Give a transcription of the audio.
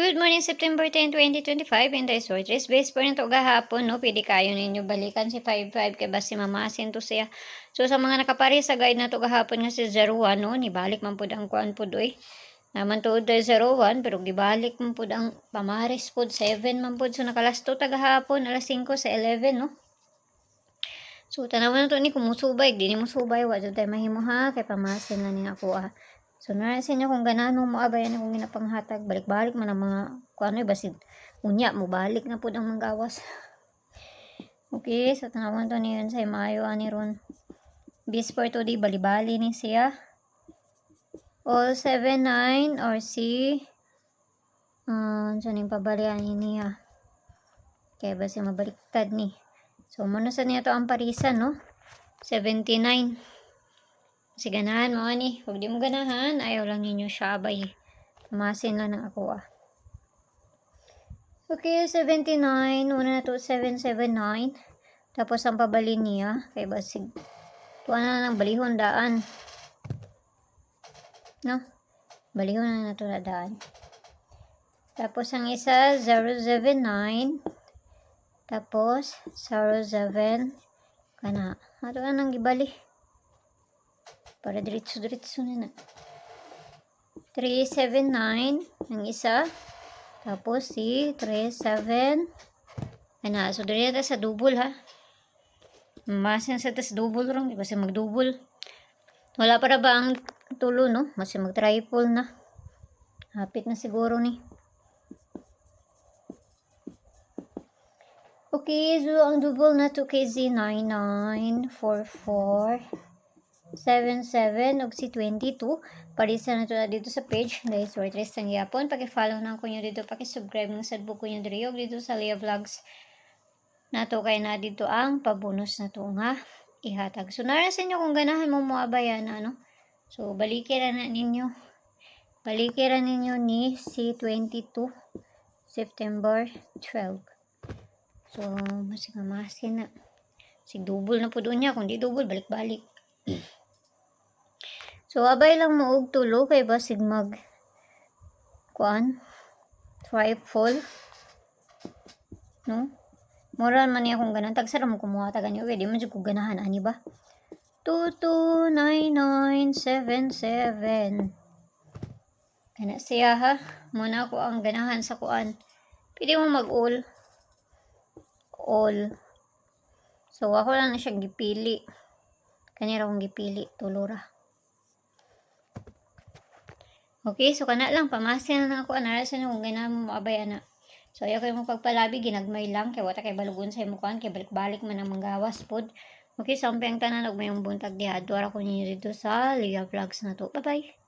Good morning, September 10, 2025. In the short rest base po nito gahapon, no? Pwede kayo ninyo balikan si 55 kay basi mamasin to siya. So, sa mga nakapari sa guide na to gahapon nga si 01, no? Nibalik man po ang kuan po doy. Naman to 01, pero gibalik man po ang pamaris po 7 man po. So, nakalasto ta gahapon, alas 5 sa 11, no? So, tanawan na to ni kumusubay. Di ni mo subay. Wala tayo mahimo ha. Kay pamasin na ni ako So, narasin niyo kung gananong maabayan kung ginapanghatag. Balik-balik man ang mga, kung ano basid, unya mo, balik na po ang manggawas. Okay, so tanawan to niyon sa Mayo, ani ron. Bis for today, bali-bali ni siya. All 7, 9, or C. Saan yung pabalian niya. Kaya basi mabaliktad ni. So, muna sa niya to ang parisan, no? 79. Kasi ganahan mo ani. Huwag di mo ganahan, ayaw lang ninyo siya abay. Masin lang ng ako Okay, 79. Una na to 779. Tapos ang pabali niya. Kay basig. Tuwa na lang balihon daan. No? Balihon na to na daan. Tapos ang isa 079. Tapos 07. Kana. Ato nang gibali. Para diretso-diretso na 379 ang isa. Tapos si 37. Ano, so dito sa double ha. Masin sa tas double ron. Di ba siya mag-double? Wala para ba ang tulo, no? Mas mag-triple na. Hapit na siguro ni. Okay, so ang double na 2KZ 9944 77 og si 22 parisa na to na dito sa page dahil short rest ang yapon. Paki-follow na ko nyo dito, paki-subscribe ng sadbo ko nyo dito dito sa Leah Vlogs na to kay na dito ang pabonus na to nga ihatag. So narasin nyo kung ganahan mo muabayan ano. So balikiran na ninyo ni si 22 September 12. So masin na si double na po doon niya, kung di double balik-balik. So, abay lang mo og tulo kay basig mag triple. No? Moral man niya kung ganan. Tagsara mo kumuha taga niyo. Di man dyan kung ganahan. Ani ba? 229977. Kana siya ha. Muna ko ang ganahan sa kuan. Pwede mo mag-all. All. So, ako lang na siya gipili. Kanira kong gipili. Tulura. Okay, so kana lang, pamasin na ako, anarasan kung ganahan mo maabayan na. So, ayaw kayo mo pagpalabi, ginagmay lang, kaya wata kay balugon sa imukuan, kaya balik-balik man ang manggawas pod. Okay, so ang tanan, og mayong buntag diha, duwara ko ninyo dito sa Leah Vlogs na to. Bye-bye!